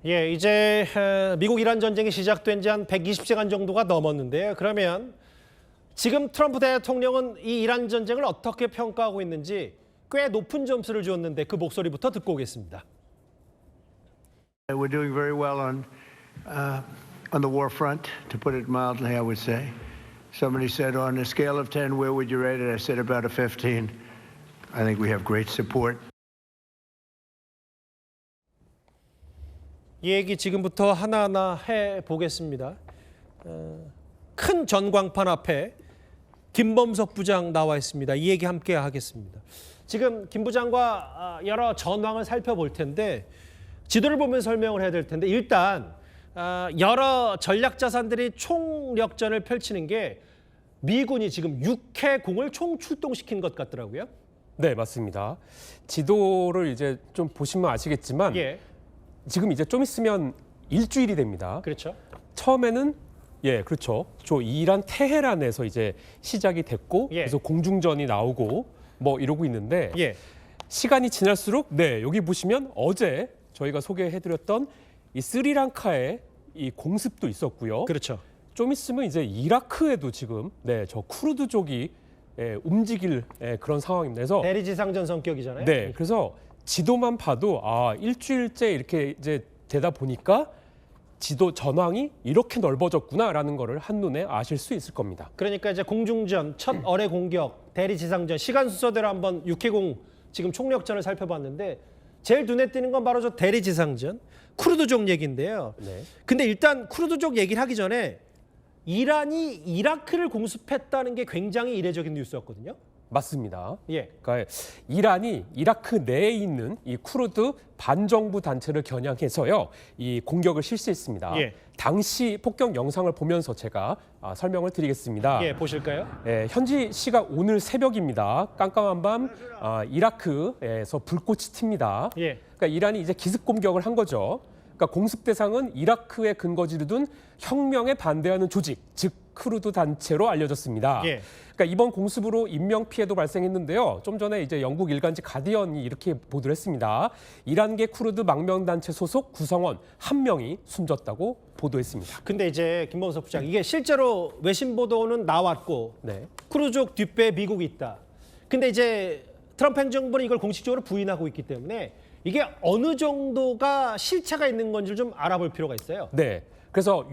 예, 이제 미국 이란 전쟁이 시작된 지 한 120시간 정도가 넘었는데요. 그러면 지금 트럼프 대통령은 이 이란 전쟁을 어떻게 평가하고 있는지 꽤 높은 점수를 주었는데 그 목소리부터 듣고 오겠습니다. We're doing very well on the war front, to put it mildly, I would say. Somebody said, on a scale of 10, where would you rate it? I said about a 15. I think we have great support. 이 얘기 지금부터 하나하나 해보겠습니다. 큰 전광판 앞에 김범석 부장 나와 있습니다. 이 얘기 함께 하겠습니다. 지금 김 부장과 여러 전황을 살펴볼 텐데 지도를 보면서 설명을 해야 될 텐데 일단 여러 전략 자산들이 총력전을 펼치는 게 미군이 지금 6회공을 총 출동시킨 것 같더라고요. 네, 맞습니다. 지도를 이제 좀 보시면 아시겠지만 예, 지금 이제 좀 있으면 일주일이 됩니다. 그렇죠. 처음에는 그렇죠. 이란 테헤란에서 이제 시작이 됐고 예. 그래서 공중전이 나오고 뭐 이러고 있는데 예, 시간이 지날수록 여기 보시면 어제 저희가 소개해드렸던 이 스리랑카의 이 공습도 있었고요. 그렇죠. 좀 있으면 이제 이라크에도 지금 저 쿠르드족이 움직일 그런 상황입니다. 그래서 대리지상전 성격이잖아요. 네, 그래서 지도만 봐도 일주일째 이렇게 이제 되다 보니까 지도 전황이 이렇게 넓어졌구나라는 거를 한눈에 아실 수 있을 겁니다. 그러니까 이제 공중전, 첫 어뢰 공격, 대리지상전, 시간 순서대로 한번 6회공 지금 총력전을 살펴봤는데 제일 눈에 띄는 건 바로 저 대리지상전, 쿠르드족 얘기인데요. 네. 근데 일단 쿠르드족 얘기를 하기 전에 이란이 이라크를 공습했다는 게 굉장히 이례적인 뉴스였거든요. 맞습니다. 예, 그러니까 이란이 이라크 내에 있는 이 쿠르드 반정부 단체를 겨냥해서요, 이 공격을 실시했습니다. 예. 당시 폭격 영상을 보면서 제가 설명을 드리겠습니다. 예, 보실까요? 현지 시각 오늘 새벽입니다. 깜깜한 밤 이라크에서 불꽃이 튑니다. 예. 그러니까 이란이 이제 기습 공격을 한 거죠. 그러니까 공습 대상은 이라크에 근거지를 둔 혁명에 반대하는 조직, 즉 쿠르드 단체로 알려졌습니다. 예. 그러니까 이번 공습으로 인명 피해도 발생했는데요. 좀 전에 이제 영국 일간지 가디언이 이렇게 보도를 했습니다. 이란계 쿠르드 망명 단체 소속 구성원 1명이 숨졌다고 보도했습니다. 근데 이제 김범석 부장, 이게 실제로 외신 보도는 나왔고 네. 쿠르드족 뒷배에 미국이 있다. 근데 이제 트럼프 행정부는 이걸 공식적으로 부인하고 있기 때문에 이게 어느 정도가 실체가 있는 건지를 좀 알아볼 필요가 있어요. 네. 그래서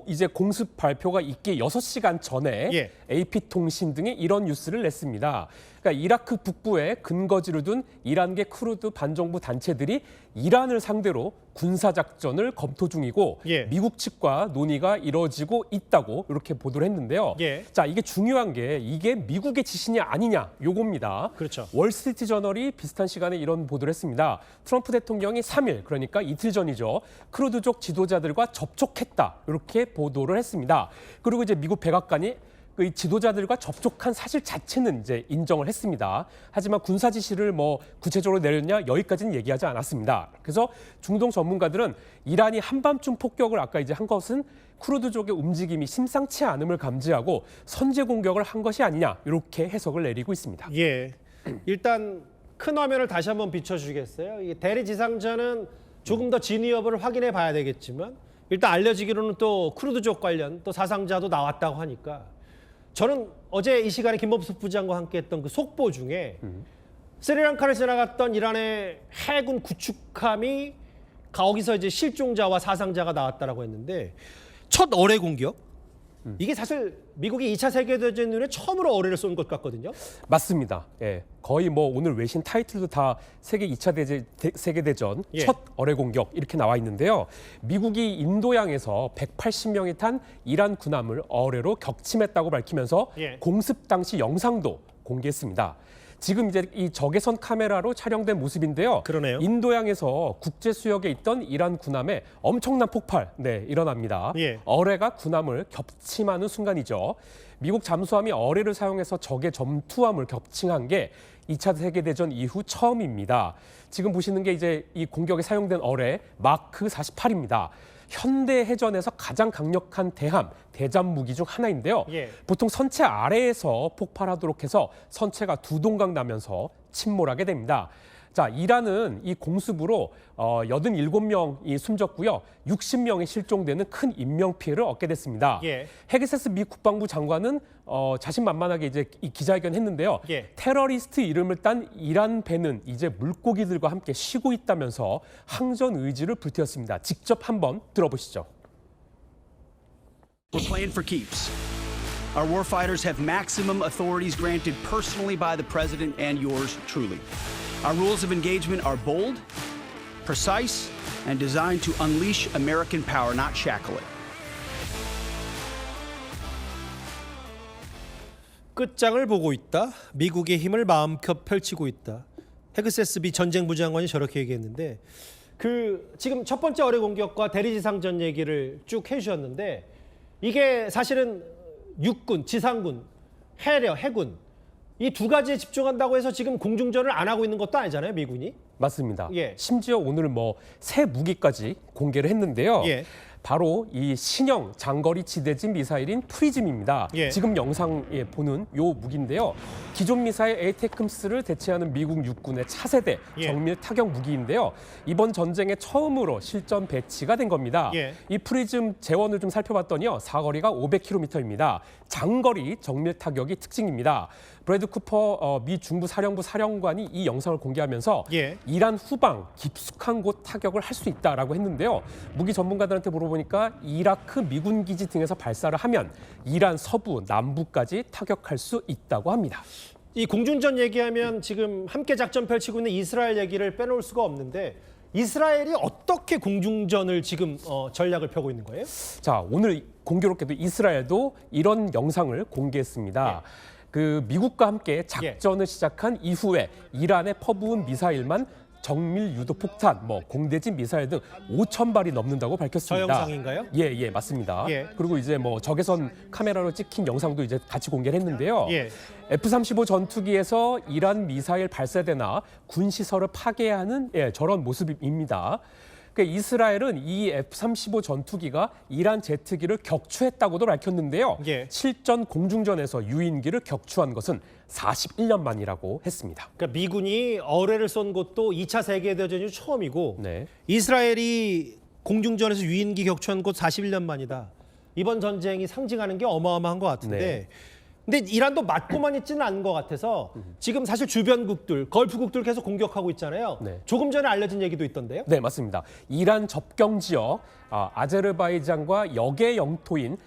이제 공습 발표가 있기 6시간 전에 예. AP통신 등이 이런 뉴스를 냈습니다. 그러니까 이라크 북부에 근거지를 둔 이란계 쿠르드 반정부 단체들이 이란을 상대로 군사작전을 검토 중이고 예. 미국 측과 논의가 이뤄지고 있다고 이렇게 보도를 했는데요. 예. 자, 이게 중요한 게 이게 미국의 지시냐 아니냐 요겁니다. 그렇죠. 월스트리트 저널이 비슷한 시간에 이런 보도를 했습니다. 트럼프 대통령이 3일, 그러니까 이틀 전이죠. 쿠르드족 지도자들과 접촉했다. 이렇게 보도를 했습니다. 그리고 이제 미국 백악관이 이 지도자들과 접촉한 사실 자체는 이제 인정을 했습니다. 하지만 군사 지시를 뭐 구체적으로 내렸냐 여기까지는 얘기하지 않았습니다. 그래서 중동 전문가들은 이란이 한밤중 폭격을 아까 이제 한 것은 쿠르드족의 움직임이 심상치 않음을 감지하고 선제 공격을 한 것이 아니냐 이렇게 해석을 내리고 있습니다. 예, 일단 큰 화면을 다시 한번 비춰주시겠어요? 이 대리지상전은 조금 더 진위 여부를 확인해 봐야 되겠지만 일단 알려지기로는 또 쿠르드족 관련 또 사상자도 나왔다고 하니까 저는 어제 이 시간에 김범석 부장과 함께했던 그 속보 중에 스리랑카를 지나갔던 이란의 해군 구축함이 거기서 이제 실종자와 사상자가 나왔다라고 했는데 첫 어뢰 공격 이게 사실 미국이 2차 세계대전 이후에 처음으로 어뢰를 쏜 것 같거든요. 맞습니다. 예, 거의 뭐 오늘 외신 타이틀도 다 세계 2차 세계대전 예. 첫 어뢰 공격 이렇게 나와 있는데요. 미국이 인도양에서 180명이 탄 이란 군함을 어뢰로 격침했다고 밝히면서 예. 공습 당시 영상도 공개했습니다. 지금 이제 이 적외선 카메라로 촬영된 모습인데요. 그러네요. 인도양에서 국제 수역에 있던 이란 군함에 엄청난 폭발 일어납니다. 예. 어뢰가 군함을 겹침하는 순간이죠. 미국 잠수함이 어뢰를 사용해서 적의 전투함을 격침한 게 2차 세계대전 이후 처음입니다. 지금 보시는 게 이제 이 공격에 사용된 어뢰 마크 48입니다. 현대 해전에서 가장 강력한 대잠 무기 중 하나인데요. 예. 보통 선체 아래에서 폭발하도록 해서 선체가 두 동강 나면서 침몰하게 됩니다. 자, 이란은 이 공습으로 87명이 숨졌고요. 60명이 실종되는 큰 인명 피해를 얻게 됐습니다. 예. 헤게세스 미 국방부 장관은 자신만만하게 이제 이 기자회견 했는데요. 예. 테러리스트 이름을 딴 이란 배는 이제 물고기들과 함께 쉬고 있다면서 항전 의지를 불태웠습니다. 직접 한번 들어보시죠. We're playing for keeps. Our warfighters have maximum authorities granted personally by the president and yours truly. Our rules of engagement are bold, precise, and designed to unleash American power, not shackle it. 끝장을 보고 있다. 미국의 힘을 마음껏 펼치고 있다. 헤그세스 미 전쟁부 장관이 저렇게 얘기했는데 지금 첫 번째 어뢰 공격과 대리지상전 얘기를 쭉 해주셨는데 이게 사실은 육군, 지상군, 해군 이 두 가지에 집중한다고 해서 지금 공중전을 안 하고 있는 것도 아니잖아요, 미군이. 맞습니다. 예. 심지어 오늘 새 무기까지 공개를 했는데요. 예. 바로 이 신형 장거리 지대지 미사일인 프리즘입니다. 예. 지금 영상에 보는 요 무기인데요. 기존 미사일 에이테크스를 대체하는 미국 육군의 차세대 예. 정밀 타격 무기인데요. 이번 전쟁에 처음으로 실전 배치가 된 겁니다. 예. 이 프리즘 재원을 좀 살펴봤더니요. 사거리가 500km입니다. 장거리 정밀 타격이 특징입니다. 브래드 쿠퍼 미 중부 사령부 사령관이 이 영상을 공개하면서 예. 이란 후방 깊숙한 곳 타격을 할 수 있다라고 했는데요. 무기 전문가들한테 물어보니까 이라크 미군 기지 등에서 발사를 하면 이란 서부, 남부까지 타격할 수 있다고 합니다. 이 공중전 얘기하면 지금 함께 작전 펼치고 있는 이스라엘 얘기를 빼놓을 수가 없는데 이스라엘이 어떻게 공중전을 지금 전략을 펴고 있는 거예요? 자, 오늘 공교롭게도 이스라엘도 이런 영상을 공개했습니다. 미국과 함께 작전을 시작한 이후에 이란에 퍼부은 미사일만 정밀 유도 폭탄, 공대지 미사일 등 5,000발이 넘는다고 밝혔습니다. 저 영상인가요? 예, 맞습니다. 예. 그리고 이제 적외선 카메라로 찍힌 영상도 이제 같이 공개를 했는데요. 예. F-35 전투기에서 이란 미사일 발사대나 군 시설을 파괴하는 저런 모습입니다. 이스라엘은 이 F-35 전투기가 이란 제트기를 격추했다고도 밝혔는데요. 예. 실전 공중전에서 유인기를 격추한 것은 41년 만이라고 했습니다. 그러니까 미군이 어뢰를 쏜 것도 2차 세계대전이 처음이고 네. 이스라엘이 공중전에서 유인기 격추한 곳 41년 만이다. 이번 전쟁이 상징하는 게 어마어마한 것 같은데 네. 근데 이란도 맞고만 있지는 않은 것 같아서 지금 사실 주변국들, 걸프국들 계속 공격하고 있잖아요. 네. 조금 전에 알려진 얘기도 있던데요. 네, 맞습니다. 이란 접경 지역 아제르바이잔과 역의 영토인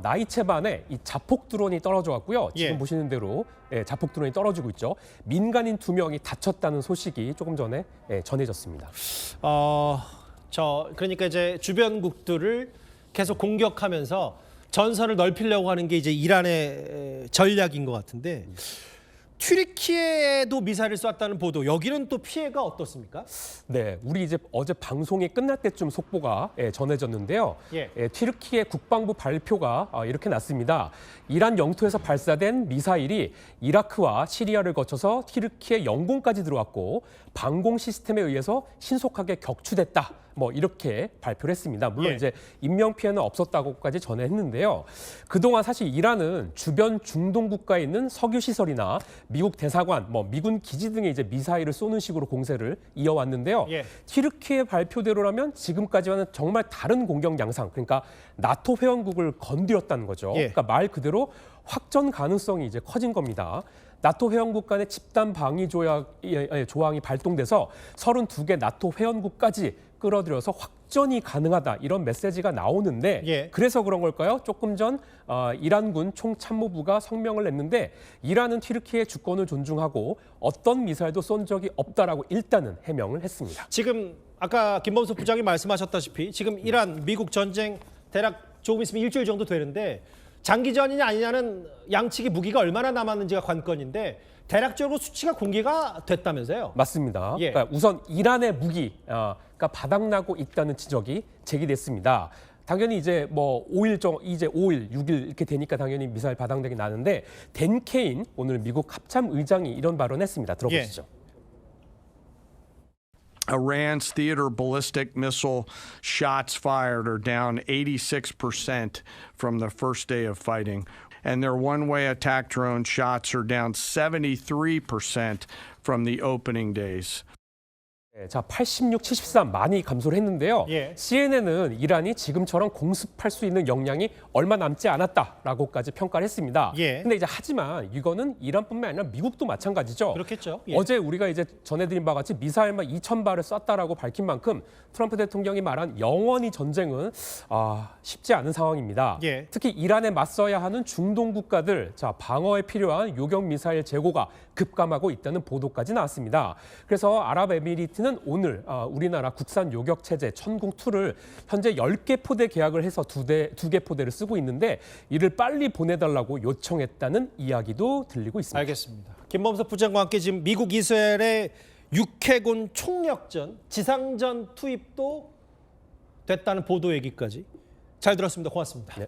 나이체반에 이 자폭 드론이 떨어져 왔고요. 지금 예. 보시는 대로 자폭 드론이 떨어지고 있죠. 민간인 2명이 다쳤다는 소식이 조금 전에 전해졌습니다. 그러니까 이제 주변국들을 계속 공격하면서 전선을 넓히려고 하는 게 이제 이란의 전략인 것 같은데 튀르키예에도 미사일을 쐈다는 보도, 여기는 또 피해가 어떻습니까? 네, 우리 이제 어제 방송이 끝날 때쯤 속보가 전해졌는데요. 예. 튀르키예 국방부 발표가 이렇게 났습니다. 이란 영토에서 발사된 미사일이 이라크와 시리아를 거쳐서 튀르키예 영공까지 들어왔고 방공 시스템에 의해서 신속하게 격추됐다. 이렇게 발표를 했습니다. 물론 예. 이제 인명 피해는 없었다고까지 전했는데요. 그동안 사실 이란은 주변 중동 국가에 있는 석유 시설이나 미국 대사관, 미군 기지 등에 이제 미사일을 쏘는 식으로 공세를 이어왔는데요. 예. 튀르키예 발표대로라면 지금까지와는 정말 다른 공격 양상, 그러니까 나토 회원국을 건드렸다는 거죠. 예. 그러니까 말 그대로 확전 가능성이 이제 커진 겁니다. 나토 회원국 간의 집단 방위 조항이 발동돼서 32개 나토 회원국까지 끌어들여서 확전이 가능하다, 이런 메시지가 나오는데 예. 그래서 그런 걸까요? 조금 전 이란군 총참모부가 성명을 냈는데 이란은 튀르키예 주권을 존중하고 어떤 미사일도 쏜 적이 없다라고 일단은 해명을 했습니다. 지금 아까 김범수 부장이 말씀하셨다시피 지금 이란 미국 전쟁 대략 조금 있으면 일주일 정도 되는데 장기전이냐 아니냐는 양측이 무기가 얼마나 남았는지가 관건인데 대략적으로 수치가 공개가 됐다면서요? 맞습니다. 예. 그러니까 우선 이란의 무기가 바닥나고 있다는 지적이 제기됐습니다. 당연히 이제 5일, 6일 이렇게 되니까 당연히 미사일 바닥나게 나는데 댄 케인 오늘 미국 합참 의장이 이런 발언했습니다. 들어보시죠. Iran's theater ballistic missile shots fired are down 86% from the first day of fighting. And their one-way attack drone shots are down 73% from the opening days. 네, 자, 86, 73 많이 감소를 했는데요. 예. CNN은 이란이 지금처럼 공습할 수 있는 역량이 얼마 남지 않았다라고까지 평가를 했습니다. 예. 근데 이제 하지만 이거는 이란뿐만 아니라 미국도 마찬가지죠. 그렇겠죠. 예. 어제 우리가 이제 전해드린 바와 같이 미사일만 2,000발을 쐈다라고 밝힌 만큼 트럼프 대통령이 말한 영원히 전쟁은 쉽지 않은 상황입니다. 예. 특히 이란에 맞서야 하는 중동 국가들 방어에 필요한 요격 미사일 재고가 급감하고 있다는 보도까지 나왔습니다. 그래서 아랍에미리트는 오늘 우리나라 국산 요격 체제 천궁2를 현재 10개 포대 계약을 해서 2개 포대를 쓰고 있는데 이를 빨리 보내달라고 요청했다는 이야기도 들리고 있습니다. 알겠습니다. 김범석 부장과 함께 지금 미국 이스라엘의 육해군 총력전, 지상전 투입도 됐다는 보도 얘기까지 잘 들었습니다. 고맙습니다. 네.